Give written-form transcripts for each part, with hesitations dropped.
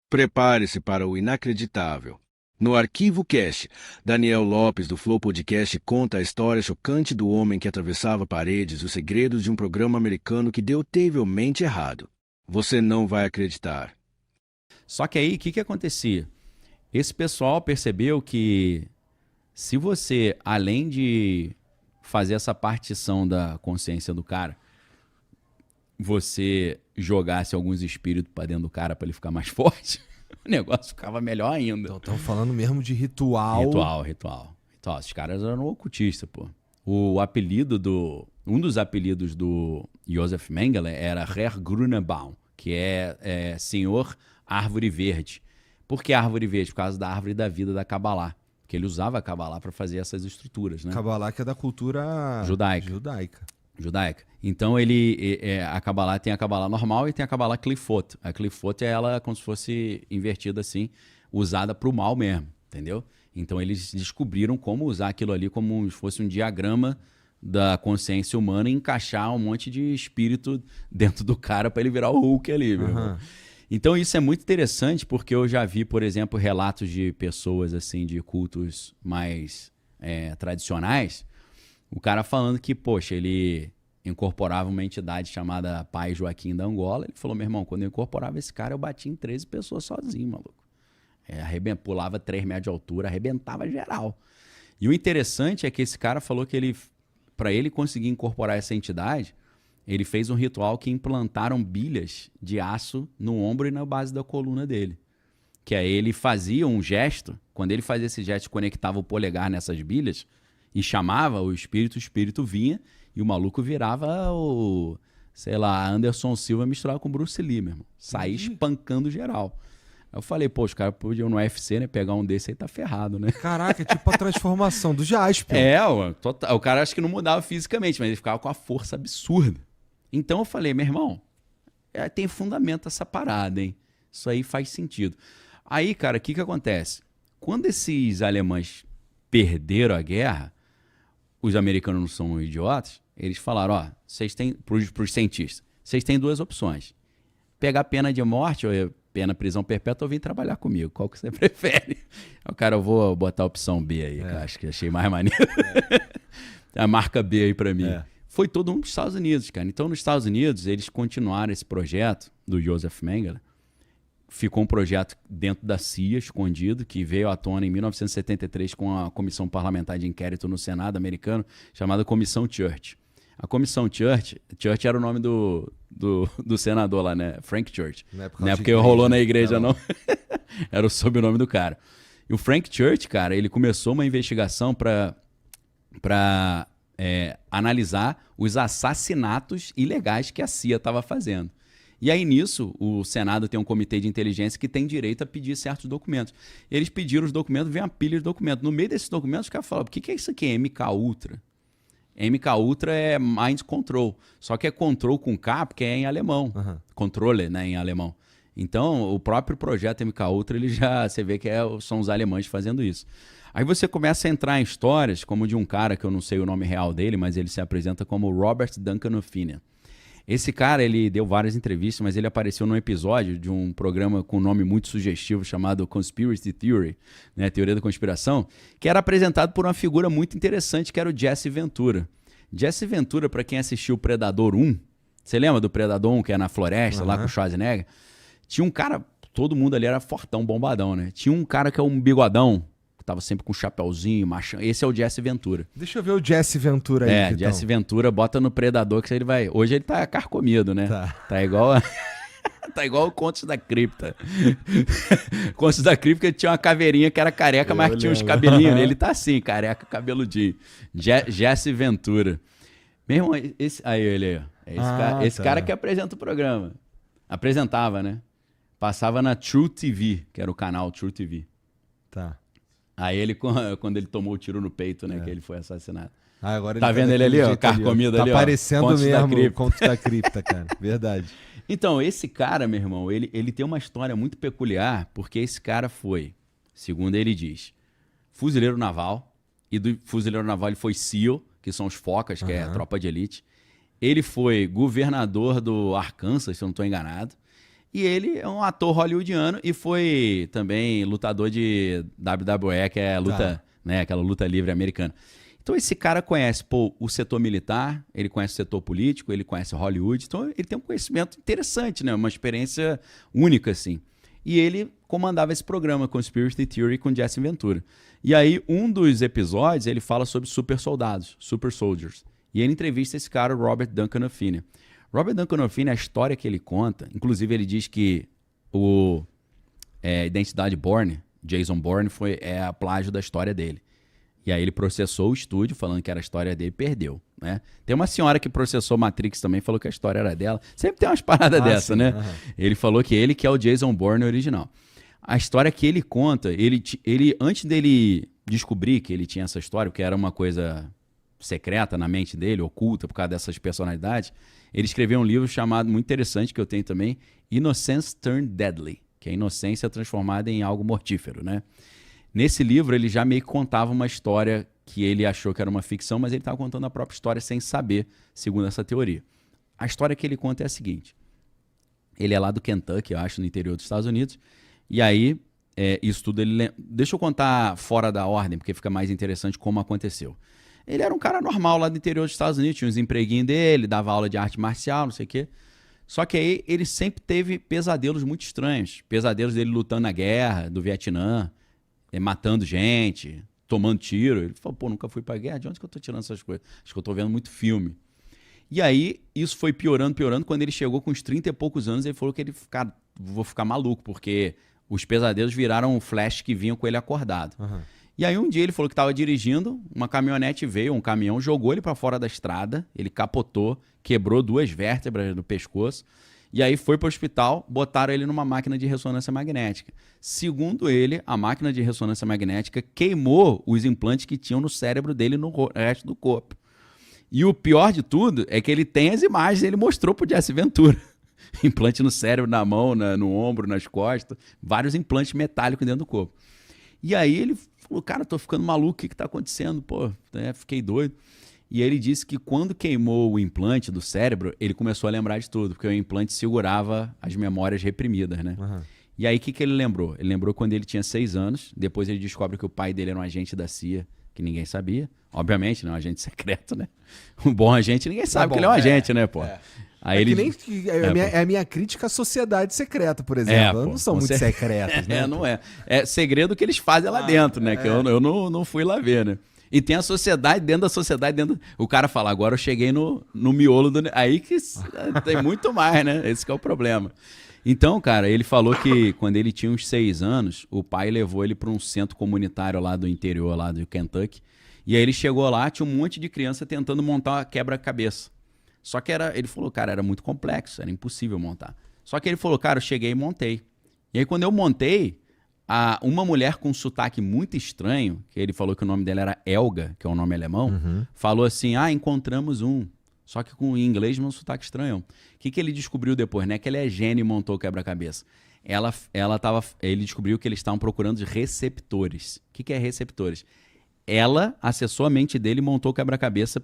Prepare-se para o inacreditável. No Arquivo Cast, Daniel Lopes, do Flow Podcast, conta a história chocante do homem que atravessava paredes e os segredos de um programa americano que deu terrivelmente errado. Você não vai acreditar. Só que aí, o que acontecia? Esse pessoal percebeu que se você, além de fazer essa partição da consciência do cara, você jogasse alguns espíritos para dentro do cara para ele ficar mais forte, o negócio ficava melhor ainda. Então, estamos falando mesmo de ritual. Ritual. Esses caras eram ocultistas, pô. Um dos apelidos do Josef Mengele era Herr Grünebaum, que é Senhor Árvore Verde. Por que Árvore Verde? Por causa da árvore da vida da Kabbalah. Porque ele usava a Kabbalah para fazer essas estruturas, né? Kabbalah que é da cultura judaica. Então, a Kabbalah tem a Kabbalah normal e tem a Kabbalah Clifot. A Clifot é ela como se fosse invertida assim, usada para o mal mesmo, entendeu? Então, eles descobriram como usar aquilo ali como se fosse um diagrama da consciência humana e encaixar um monte de espírito dentro do cara para ele virar o Hulk ali, meu irmão. Então, isso é muito interessante porque eu já vi, por exemplo, relatos de pessoas assim de cultos mais tradicionais, o cara falando que, poxa, ele incorporava uma entidade chamada Pai Joaquim da Angola. Ele falou, meu irmão, quando eu incorporava esse cara, eu batia em 13 pessoas sozinho, maluco. Pulava 3 metros de altura, arrebentava geral. E o interessante é que esse cara falou que para ele conseguir incorporar essa entidade, ele fez um ritual que implantaram bilhas de aço no ombro e na base da coluna dele. Que aí ele fazia um gesto, quando ele fazia esse gesto, conectava o polegar nessas bilhas e chamava o espírito vinha e o maluco virava Anderson Silva misturado com Bruce Lee, meu irmão. Saía espancando geral. Aí eu falei, pô, os caras podiam no UFC, né, pegar um desse aí tá ferrado, né? Caraca, é tipo a transformação do Jaspion. O cara acho que não mudava fisicamente, mas ele ficava com a força absurda. Então eu falei, meu irmão, tem fundamento essa parada, hein? Isso aí faz sentido. Aí, cara, o que acontece? Quando esses alemães perderam a guerra, os americanos não são idiotas, eles falaram, vocês têm, pros cientistas, vocês têm 2 opções. Pegar pena de morte, ou pena prisão perpétua, ou vir trabalhar comigo. Qual que você prefere? Aí o cara, eu vou botar a opção B aí, que eu acho que achei mais maneiro. A marca B aí pra mim. Foi todo mundo dos Estados Unidos, cara. Então, nos Estados Unidos, eles continuaram esse projeto do Josef Mengele. Ficou um projeto dentro da CIA, escondido, que veio à tona em 1973 com a Comissão Parlamentar de Inquérito no Senado americano, chamada Comissão Church. A Comissão Church era o nome do senador lá, né? Frank Church. Não é porque rolou na igreja, não. Era o sobrenome do cara. E o Frank Church, cara, ele começou uma investigação para analisar os assassinatos ilegais que a CIA estava fazendo. E aí, nisso, o Senado tem um comitê de inteligência que tem direito a pedir certos documentos. Eles pediram os documentos, vem uma pilha de documentos. No meio desses documentos, os caras falam, o que é isso aqui? MK Ultra. MK Ultra é Mind Control. Só que é control com K, porque é em alemão. Controle, né, em alemão. Então, o próprio projeto MK Ultra, você vê que são os alemães fazendo isso. Aí você começa a entrar em histórias, como de um cara, que eu não sei o nome real dele, mas ele se apresenta como Robert Duncan O'Finian. Esse cara, ele deu várias entrevistas, mas ele apareceu num episódio de um programa com um nome muito sugestivo chamado Conspiracy Theory, né, Teoria da Conspiração, que era apresentado por uma figura muito interessante, que era o Jesse Ventura. Jesse Ventura, para quem assistiu Predador 1, você lembra do Predador 1, que é na floresta, lá com o Schwarzenegger? Tinha um cara, todo mundo ali era fortão, bombadão, né? Tinha um cara que é um bigodão, tava sempre com um chapéuzinho, machão. Esse é o Jesse Ventura. Deixa eu ver o Jesse Ventura aí. Jesse Ventura, bota no Predador que ele vai... Hoje ele tá carcomido, né? Tá igual tá igual o Contos da Cripta. Contos da Cripta, que tinha uma caveirinha que era careca, mas tinha uns cabelinhos. Ele tá assim, careca, cabeludinho. Jesse Ventura. Meu irmão, esse cara que apresenta o programa. Apresentava, né? Passava na True TV, que era o canal True TV. Aí ele, quando ele tomou o tiro no peito, né, que ele foi assassinado. Agora tá vendo ele ali, ó, carcomido ali, ó. Tá parecendo mesmo o Contos da Cripta, cara. Verdade. Então, esse cara, meu irmão, ele tem uma história muito peculiar, porque esse cara foi, segundo ele diz, fuzileiro naval, e do fuzileiro naval ele foi SEAL, que são os focas, que é a tropa de elite. Ele foi governador do Arkansas, se eu não estou enganado. E ele é um ator hollywoodiano e foi também lutador de WWE, que é a luta, né, aquela luta livre americana. Então esse cara conhece o setor militar, ele conhece o setor político, ele conhece Hollywood, então ele tem um conhecimento interessante, né, uma experiência única, assim. E ele comandava esse programa, Conspiracy Theory, com Jesse Ventura. E aí, um dos episódios, ele fala sobre super soldados, super soldiers. E ele entrevista esse cara, o Robert Duncan O'Feely. Robert Duncan O'Feely, a história que ele conta, inclusive ele diz que Identidade Bourne, Jason Bourne, é a plágio da história dele. E aí ele processou o estúdio, falando que era a história dele, e perdeu, né? Tem uma senhora que processou Matrix também, falou que a história era dela. Sempre tem umas paradas dessa, né? Uhum. Ele falou que ele que é o Jason Bourne original. A história que ele conta, ele antes dele descobrir que ele tinha essa história, que era uma coisa secreta na mente dele, oculta por causa dessas personalidades, ele escreveu um livro chamado, muito interessante, que eu tenho também, Innocence Turned Deadly, que é a inocência transformada em algo mortífero, né? Nesse livro, ele já meio que contava uma história que ele achou que era uma ficção, mas ele estava contando a própria história sem saber, segundo essa teoria. A história que ele conta é a seguinte. Ele é lá do Kentucky, eu acho, no interior dos Estados Unidos. E aí, isso tudo ele... Deixa eu contar fora da ordem, porque fica mais interessante como aconteceu. Ele era um cara normal lá do interior dos Estados Unidos, tinha uns empreguinhos dele, dava aula de arte marcial, não sei o quê. Só que aí ele sempre teve pesadelos muito estranhos. Pesadelos dele lutando na guerra, do Vietnã, matando gente, tomando tiro. Ele falou, pô, nunca fui pra guerra, de onde que eu tô tirando essas coisas? Acho que eu tô vendo muito filme. E aí, isso foi piorando. Quando ele chegou com uns 30 e poucos anos, ele falou que vou ficar maluco, porque os pesadelos viraram um flash que vinham com ele acordado. Uhum. E aí um dia ele falou que estava dirigindo, uma caminhonete veio, um caminhão, jogou ele para fora da estrada, ele capotou, quebrou 2 vértebras do pescoço, e aí foi para o hospital, botaram ele numa máquina de ressonância magnética. Segundo ele, a máquina de ressonância magnética queimou os implantes que tinham no cérebro dele e no resto do corpo. E o pior de tudo é que ele tem as imagens, ele mostrou pro Jesse Ventura. Implante no cérebro, na mão, no ombro, nas costas, vários implantes metálicos dentro do corpo. E aí ele falou, cara, tô ficando maluco, o que tá acontecendo? Pô, fiquei doido. E ele disse que quando queimou o implante do cérebro, ele começou a lembrar de tudo, porque o implante segurava as memórias reprimidas, né? Uhum. E aí o que ele lembrou? Ele lembrou quando ele tinha 6 anos, depois ele descobre que o pai dele era um agente da CIA, que ninguém sabia. Obviamente, não é um agente secreto, né? Um bom agente, ninguém sabe que ele é um agente, né, pô? Aí ele... É a minha crítica à sociedade secreta, por exemplo. Não são muito secretos, né? Não é. É segredo que eles fazem lá dentro, né? Que eu não fui lá ver, né? E tem a sociedade, dentro da sociedade, o cara fala, agora eu cheguei no miolo do... Aí que tem muito mais, né? Esse que é o problema. Então, cara, ele falou que quando ele tinha uns 6 anos, o pai levou ele para um centro comunitário lá do interior, lá do Kentucky. E aí ele chegou lá, tinha um monte de criança tentando montar uma quebra-cabeça. Só que ele falou, cara, era muito complexo, era impossível montar. Só que ele falou, cara, eu cheguei e montei. E aí quando eu montei, uma mulher com um sotaque muito estranho, que ele falou que o nome dela era Elga, que é um nome alemão, falou assim, encontramos um. Só que em inglês não é um sotaque estranho. O que ele descobriu depois? Não é que ele é gênio e montou o quebra-cabeça. Ele descobriu que eles estavam procurando receptores. O que é receptores? Ela acessou a mente dele e montou o quebra-cabeça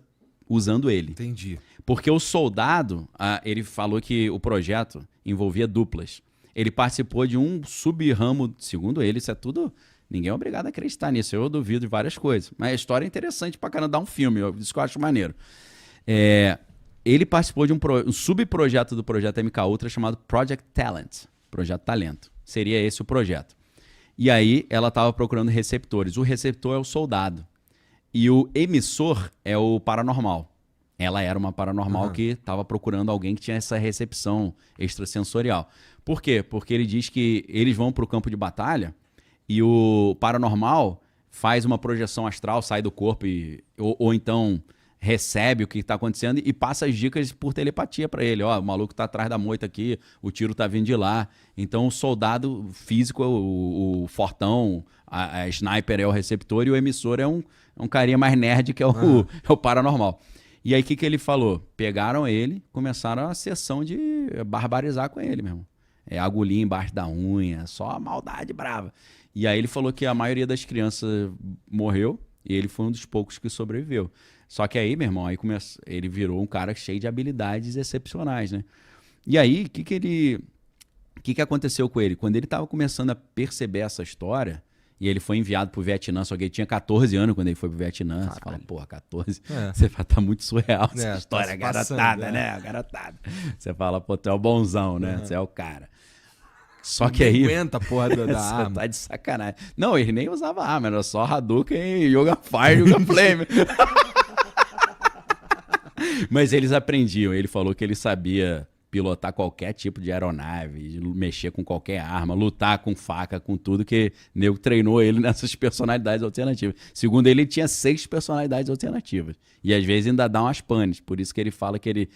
usando ele. Entendi. Porque o soldado, ele falou que o projeto envolvia duplas. Ele participou de um sub-ramo, segundo ele, isso é tudo... Ninguém é obrigado a acreditar nisso, eu duvido de várias coisas. Mas a história é interessante pra caramba, dar um filme, isso que eu acho maneiro. Ele participou de um subprojeto do projeto MK Ultra chamado Project Talent. Projeto Talento. Seria esse o projeto. E aí ela estava procurando receptores. O receptor é o soldado. E o emissor é o paranormal. Ela era uma paranormal que estava procurando alguém que tinha essa recepção extrasensorial. Por quê? Porque ele diz que eles vão para o campo de batalha e o paranormal faz uma projeção astral, sai do corpo ou então recebe o que está acontecendo e passa as dicas por telepatia para ele. Ó, o maluco está atrás da moita aqui, o tiro está vindo de lá. Então o soldado físico, o fortão, a sniper é o receptor e o emissor é um carinha mais nerd que é o paranormal. E aí o que ele falou? Pegaram ele, começaram a sessão de barbarizar com ele, meu irmão. Agulhinha embaixo da unha, só maldade brava. E aí ele falou que a maioria das crianças morreu e ele foi um dos poucos que sobreviveu. Só que aí, meu irmão, ele virou um cara cheio de habilidades excepcionais, né? E aí, o que que aconteceu com ele? Quando ele estava começando a perceber essa história, e ele foi enviado pro Vietnã, só que ele tinha 14 anos quando ele foi pro Vietnã. Caralho. Você fala, porra, 14? Você fala, tá muito surreal essa história, tá garotada, né? Garotada. Você fala, pô, tu é o bonzão, né? Você é o cara. Só que aí... aguenta a porra da arma. Tá de sacanagem. Não, ele nem usava arma, era só Hadouken, Yoga Fire, Yoga Flame. Mas eles aprendiam. Ele falou que ele sabia pilotar qualquer tipo de aeronave, mexer com qualquer arma, lutar com faca, com tudo, que o nego treinou ele nessas personalidades alternativas. Segundo ele tinha 6 personalidades alternativas. E às vezes ainda dá umas panes. Por isso que ele fala que ele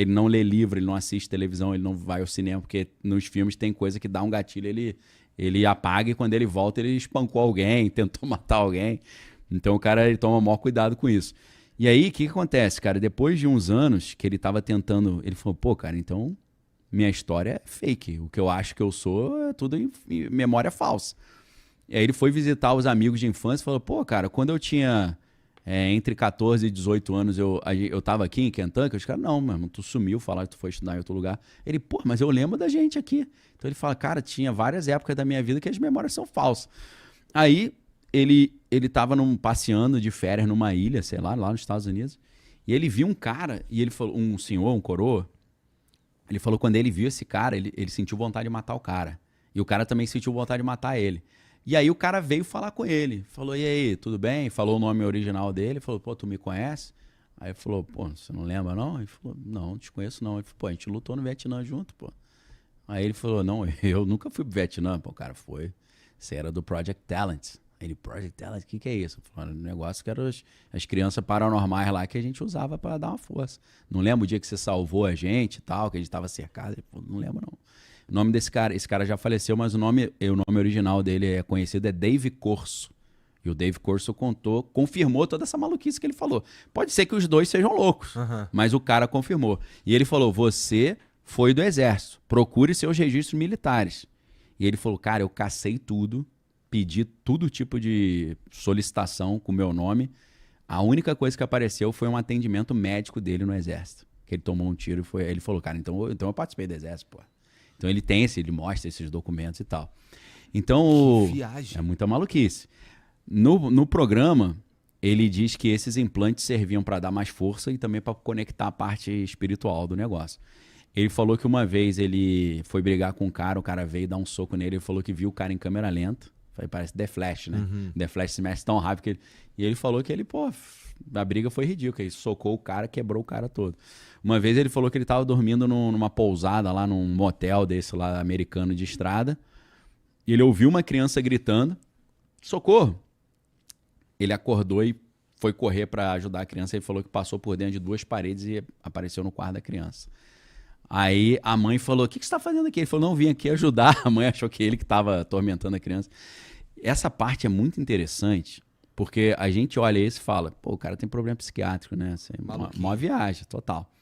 não lê livro, ele não assiste televisão, ele não vai ao cinema, porque nos filmes tem coisa que dá um gatilho, ele apaga e quando ele volta ele espancou alguém, tentou matar alguém. Então o cara ele toma o maior cuidado com isso. E aí, o que acontece, cara? Depois de uns anos que ele tava tentando... Ele falou, pô, cara, então minha história é fake. O que eu acho que eu sou é tudo em memória falsa. E aí ele foi visitar os amigos de infância e falou, pô, cara, quando eu tinha entre 14 e 18 anos, eu tava aqui em Kentucky. Os caras, não, mano, tu sumiu, falaram que tu foi estudar em outro lugar. Ele, pô, mas eu lembro da gente aqui. Então ele fala, cara, tinha várias épocas da minha vida que as memórias são falsas. Aí... Ele tava passeando de férias numa ilha, sei lá nos Estados Unidos, e ele viu um cara, e ele falou, um senhor, um coroa, ele falou que quando ele viu esse cara, ele sentiu vontade de matar o cara. E o cara também sentiu vontade de matar ele. E aí o cara veio falar com ele, falou, e aí, tudo bem? Falou o nome original dele, falou, pô, tu me conhece? Aí ele falou, pô, você não lembra não? Ele falou, não te conheço não. Ele falou, pô, a gente lutou no Vietnã junto, pô. Aí ele falou, não, eu nunca fui pro Vietnã. Pô, o cara foi, você era do Project Talent. Ele, Project Talent, o que é isso? Falando um negócio que eram as crianças paranormais lá que a gente usava para dar uma força. Não lembro o dia que você salvou a gente e tal, que a gente estava cercado. Ele falou, não lembro não. O nome desse cara, esse cara já faleceu, mas o nome original dele é conhecido, é Dave Corso. E o Dave Corso confirmou toda essa maluquice que ele falou. Pode ser que os dois sejam loucos, mas o cara confirmou. E ele falou, você foi do exército, procure seus registros militares. E ele falou, cara, eu cacei tudo, pedi todo tipo de solicitação com o meu nome. A única coisa que apareceu foi um atendimento médico dele no exército. Que ele tomou um tiro e foi. Ele falou, cara, então eu participei do exército, pô. Então ele mostra esses documentos e tal. Então, que viagem. É muita maluquice. No programa, ele diz que esses implantes serviam para dar mais força e também para conectar a parte espiritual do negócio. Ele falou que uma vez ele foi brigar com um cara, o cara veio dar um soco nele, ele falou que viu o cara em câmera lenta. Parece The Flash, né? The Flash se mexe tão rápido que ele... E ele falou que ele, pô, a briga foi ridícula. Ele socou o cara, quebrou o cara todo. Uma vez ele falou que ele tava dormindo numa pousada lá, num motel desse lá, americano de estrada. E ele ouviu uma criança gritando, socorro! Ele acordou e foi correr para ajudar a criança. Ele falou que passou por dentro de 2 paredes e apareceu no quarto da criança. Aí a mãe falou, o que você está fazendo aqui? Ele falou, não, vim aqui ajudar. A mãe achou que ele que estava atormentando a criança. Essa parte é muito interessante, porque a gente olha isso e fala, pô, o cara tem problema psiquiátrico, né? Assim, uma viagem, total.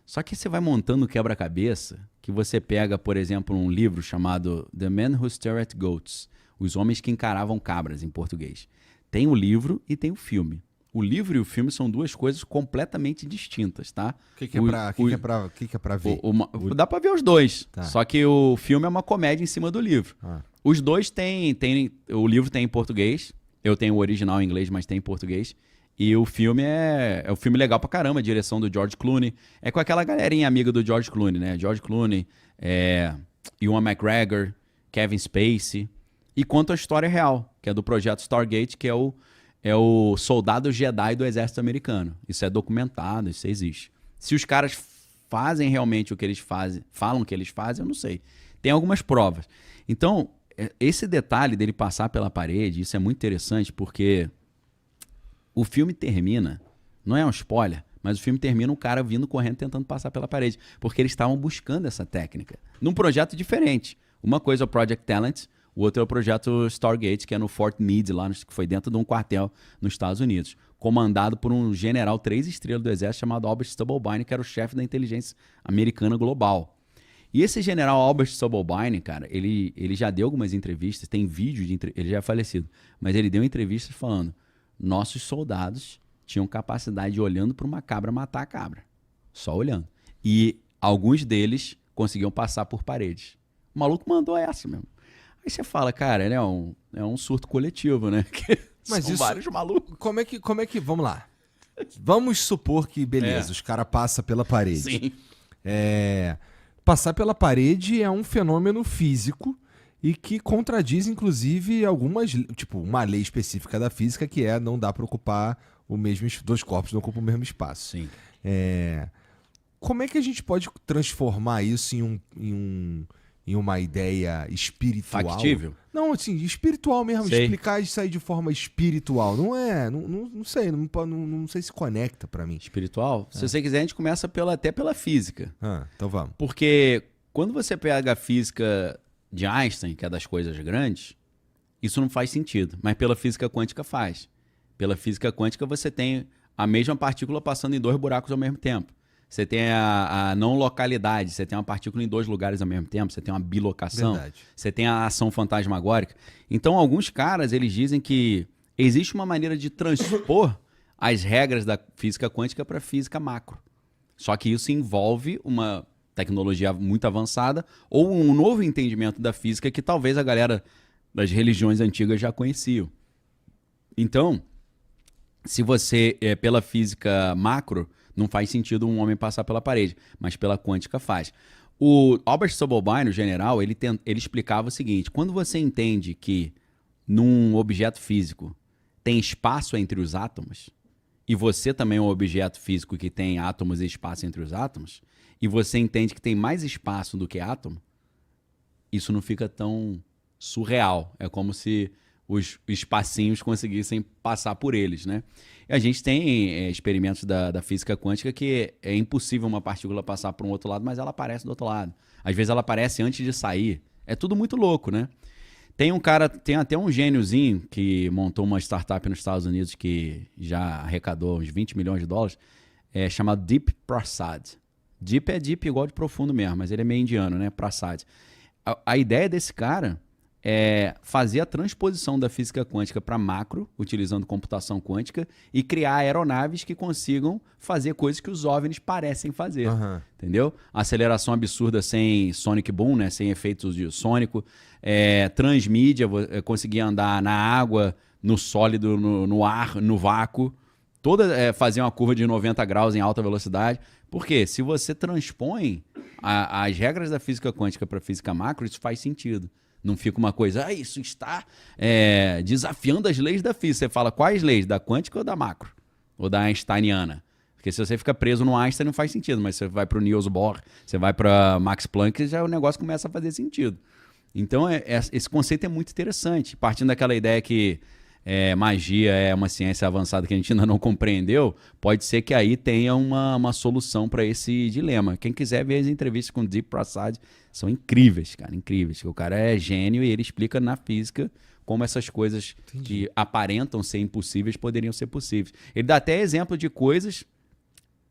Só que você vai montando quebra-cabeça, que você pega, por exemplo, um livro chamado The Men Who Stare at Goats, Os Homens que Encaravam Cabras, em português. Tem o livro e tem o filme. O livro e o filme são 2 coisas completamente distintas, tá? O que é pra ver? Dá pra ver os 2. Tá. Só que o filme é uma comédia em cima do livro. Os 2 tem... O livro tem em português. Eu tenho o original em inglês, mas tem em português. E o filme é um filme legal pra caramba. A direção do George Clooney. É com aquela galerinha amiga do George Clooney, né? George Clooney, Ewan McGregor, Kevin Spacey. E conta a história real, que é do projeto Stargate, que é o soldado Jedi do exército americano. Isso é documentado, isso existe. Se os caras fazem realmente o que eles fazem, falam que eles fazem, eu não sei. Tem algumas provas. Então, esse detalhe dele passar pela parede, isso é muito interessante, porque o filme termina, não é um spoiler, mas o filme termina um cara vindo correndo tentando passar pela parede, porque eles estavam buscando essa técnica, num projeto diferente. Uma coisa é o Project Talent, o outro é o projeto Stargate, que é no Fort Meade, lá que foi dentro de um quartel nos Estados Unidos, comandado por um general 3 estrelas do exército chamado Albert Stubblebine, que era o chefe da inteligência americana global. E esse general Albert Stubblebine, cara, ele já deu algumas entrevistas, tem vídeo ele já é falecido, mas ele deu entrevistas falando, nossos soldados tinham capacidade de, olhando para uma cabra, matar a cabra. Só olhando. E alguns deles conseguiam passar por paredes. O maluco mandou essa mesmo. Aí você fala, cara, é um surto coletivo, né? Mas são isso, vários malucos. Como é que, vamos lá. Vamos supor que, beleza, os caras passam pela parede. Sim. Passar pela parede é um fenômeno físico e que contradiz, inclusive, uma lei específica da física que não dá para ocupar dois corpos não ocupam o mesmo espaço. Sim. Como é que a gente pode transformar isso em uma ideia espiritual? Factível? Não, assim, espiritual mesmo. Sei. Explicar isso aí de forma espiritual. Não sei, não sei se conecta pra mim. Espiritual? Se você quiser, a gente começa até pela física. Então vamos. Porque quando você pega a física de Einstein, que é das coisas grandes, isso não faz sentido. Mas pela física quântica faz. Pela física quântica você tem a mesma partícula passando em 2 buracos ao mesmo tempo. Você tem a não localidade, você tem uma partícula em 2 lugares ao mesmo tempo, você tem uma bilocação, Verdade. você tem a ação fantasmagórica. Então, alguns caras, eles dizem que existe uma maneira de transpor as regras da física quântica para a física macro. Só que isso envolve uma tecnologia muito avançada ou um novo entendimento da física que talvez a galera das religiões antigas já conheciam. Então, se você, pela física macro, não faz sentido um homem passar pela parede, mas pela quântica faz. O Albert Soboleyn, o general, ele explicava o seguinte: quando você entende que num objeto físico tem espaço entre os átomos, e você também é um objeto físico que tem átomos e espaço entre os átomos, e você entende que tem mais espaço do que átomo, isso não fica tão surreal. É como se os espacinhos conseguissem passar por eles, né? E a gente tem experimentos da física quântica que é impossível uma partícula passar para um outro lado, mas ela aparece do outro lado. Às vezes ela aparece antes de sair. É tudo muito louco, né? Tem até um gêniozinho que montou uma startup nos Estados Unidos que já arrecadou uns 20 milhões de dólares, chamado Deep Prasad. Deep é deep igual de profundo mesmo, mas ele é meio indiano, né? Prasad. A ideia desse cara é fazer a transposição da física quântica para macro, utilizando computação quântica, e criar aeronaves que consigam fazer coisas que os OVNIs parecem fazer. Entendeu? Aceleração absurda sem sonic boom, né? Sem efeitos de sônico. Transmídia, conseguir andar na água, no sólido, no ar, no vácuo. Fazer uma curva de 90 graus em alta velocidade. Porque se você transpõe as regras da física quântica para a física macro, isso faz sentido. Não fica uma coisa, isso está desafiando as leis da física. Você fala, quais leis? Da quântica ou da macro? Ou da einsteiniana? Porque se você fica preso no Einstein não faz sentido, mas você vai para o Niels Bohr, você vai para Max Planck, já o negócio começa a fazer sentido. Então, esse conceito é muito interessante. Partindo daquela ideia que magia é uma ciência avançada que a gente ainda não compreendeu, pode ser que aí tenha uma solução para esse dilema. Quem quiser ver as entrevistas com o Deep Prasad, são incríveis, cara, incríveis. O cara é gênio e ele explica na física como essas coisas que aparentam ser impossíveis poderiam ser possíveis. Ele dá até exemplo de coisas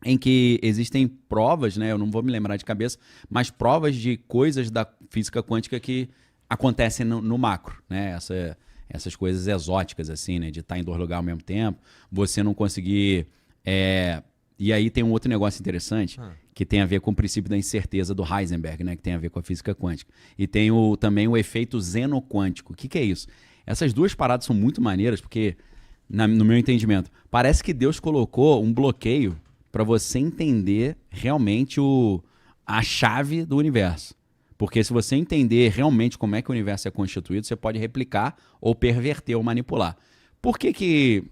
em que existem provas, né? Eu não vou me lembrar de cabeça, mas provas de coisas da física quântica que acontecem no macro, né? Essas coisas exóticas, assim, né? De estar em 2 lugares ao mesmo tempo, você não conseguir... E aí tem um outro negócio interessante, que tem a ver com o princípio da incerteza do Heisenberg, né? Que tem a ver com a física quântica. E tem também o efeito xenoquântico. O que é isso? Essas 2 paradas são muito maneiras, porque, no meu entendimento, parece que Deus colocou um bloqueio para você entender realmente a chave do universo. Porque se você entender realmente como é que o universo é constituído, você pode replicar ou perverter ou manipular. Por que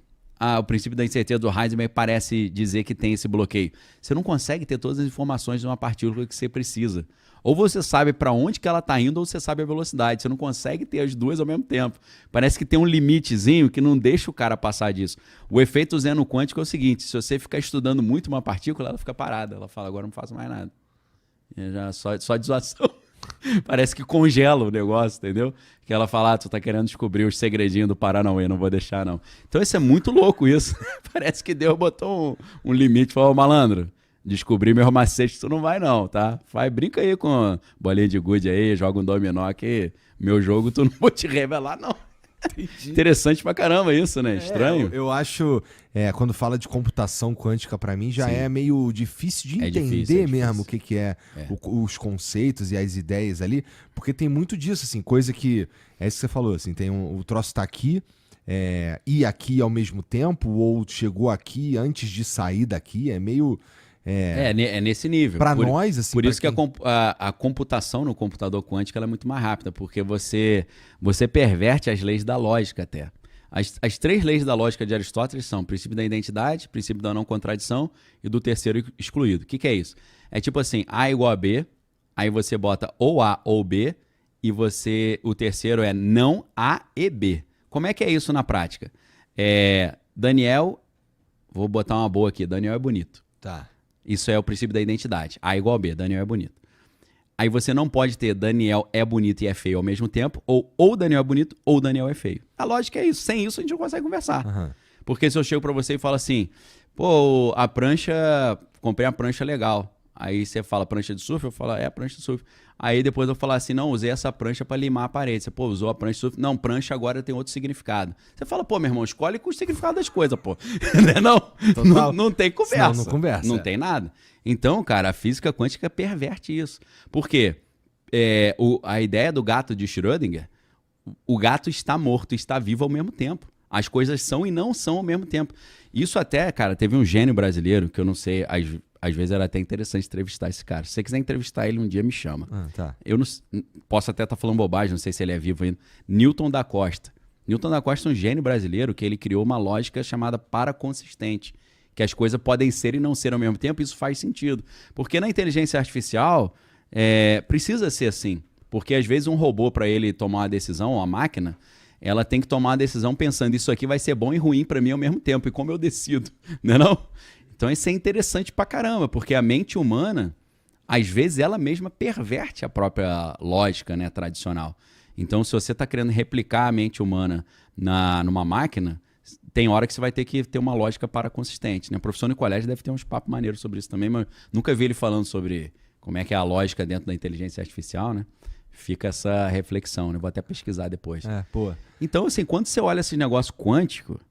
o princípio da incerteza do Heisenberg parece dizer que tem esse bloqueio? Você não consegue ter todas as informações de uma partícula que você precisa. Ou você sabe para onde que ela está indo, ou você sabe a velocidade. Você não consegue ter as 2 ao mesmo tempo. Parece que tem um limitezinho que não deixa o cara passar disso. O efeito xenoquântico é o seguinte: se você ficar estudando muito uma partícula, ela fica parada. Ela fala, agora não faço mais nada. Só de zoação. Parece que congela o negócio, entendeu? Que ela fala, tu tá querendo descobrir os segredinhos do Paranauê, não vou deixar não. Então isso é muito louco isso. Parece que Deus botou um limite, falou, malandro, descobrir meu macete, tu não vai não, tá? Brinca aí com bolinha de gude aí, joga um dominó aqui, meu jogo tu não vou te revelar não. Interessante pra caramba isso, né? Estranho. Eu acho, quando fala de computação quântica, pra mim, já Sim. é meio difícil de É entender difícil, mesmo o que é, os conceitos e as ideias ali, porque tem muito disso, assim, coisa que, é isso que você falou, assim, tem o troço tá aqui, e aqui ao mesmo tempo, ou chegou aqui antes de sair daqui, é meio... É nesse nível. Pra nós, assim... Por pra isso que a computação no computador quântico ela é muito mais rápida, porque você perverte as leis da lógica até. As 3 leis da lógica de Aristóteles são o princípio da identidade, o princípio da não contradição e do terceiro excluído. O que é isso? É tipo assim, A igual a B, aí você bota ou A ou B, e o terceiro é não A e B. Como é que é isso na prática? Daniel, vou botar uma boa aqui, Daniel é bonito. Tá. Isso é o princípio da identidade. A igual a B, Daniel é bonito. Aí você não pode ter Daniel é bonito e é feio ao mesmo tempo, ou Daniel é bonito ou Daniel é feio. A lógica é isso. Sem isso a gente não consegue conversar. Uhum. Porque se eu chego pra você e falo assim, pô, comprei a prancha legal. Aí você fala prancha de surf, eu falo, prancha de surf. Aí depois eu falar assim, não, usei essa prancha pra limar a parede. Você, pô, usou a prancha de surf. Não, prancha agora tem outro significado. Você fala, pô, meu irmão, escolhe com o significado das coisas, pô. Não tem conversa. Não conversa. Não tem nada. Então, cara, a física quântica perverte isso. Por quê? A ideia do gato de Schrödinger, o gato está morto e está vivo ao mesmo tempo. As coisas são e não são ao mesmo tempo. Isso até, cara, teve um gênio brasileiro, que eu não sei, às vezes era até interessante entrevistar esse cara. Se você quiser entrevistar ele um dia, me chama. Tá. Eu não, posso até estar falando bobagem, não sei se ele é vivo ainda. Newton da Costa. Newton da Costa é um gênio brasileiro que ele criou uma lógica chamada paraconsistente, que as coisas podem ser e não ser ao mesmo tempo, e isso faz sentido. Porque na inteligência artificial, precisa ser assim. Porque às vezes um robô, para ele tomar uma decisão, uma máquina, ela tem que tomar a decisão pensando, isso aqui vai ser bom e ruim para mim ao mesmo tempo, e como eu decido, não é não? Então isso é interessante pra caramba, porque a mente humana, às vezes ela mesma perverte a própria lógica, né, tradicional. Então se você está querendo replicar a mente humana numa máquina, tem hora que você vai ter que ter uma lógica paraconsistente, né? O professor Nicolés deve ter uns papos maneiros sobre isso também, mas nunca vi ele falando sobre como é que é a lógica dentro da inteligência artificial, né? Fica essa reflexão, né? Vou até pesquisar depois. Pô. Então, assim, quando você olha esse negócio quântico,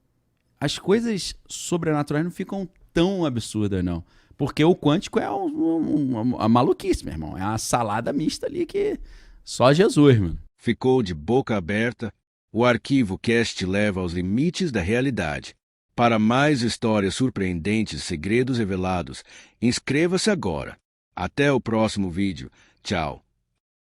as coisas sobrenaturais não ficam tão absurdas, não. Porque o quântico é uma maluquice, meu irmão. É uma salada mista ali que só Jesus, mano. Ficou de boca aberta? O Arquivo Cast te leva aos limites da realidade. Para mais histórias surpreendentes e segredos revelados, inscreva-se agora. Até o próximo vídeo. Tchau.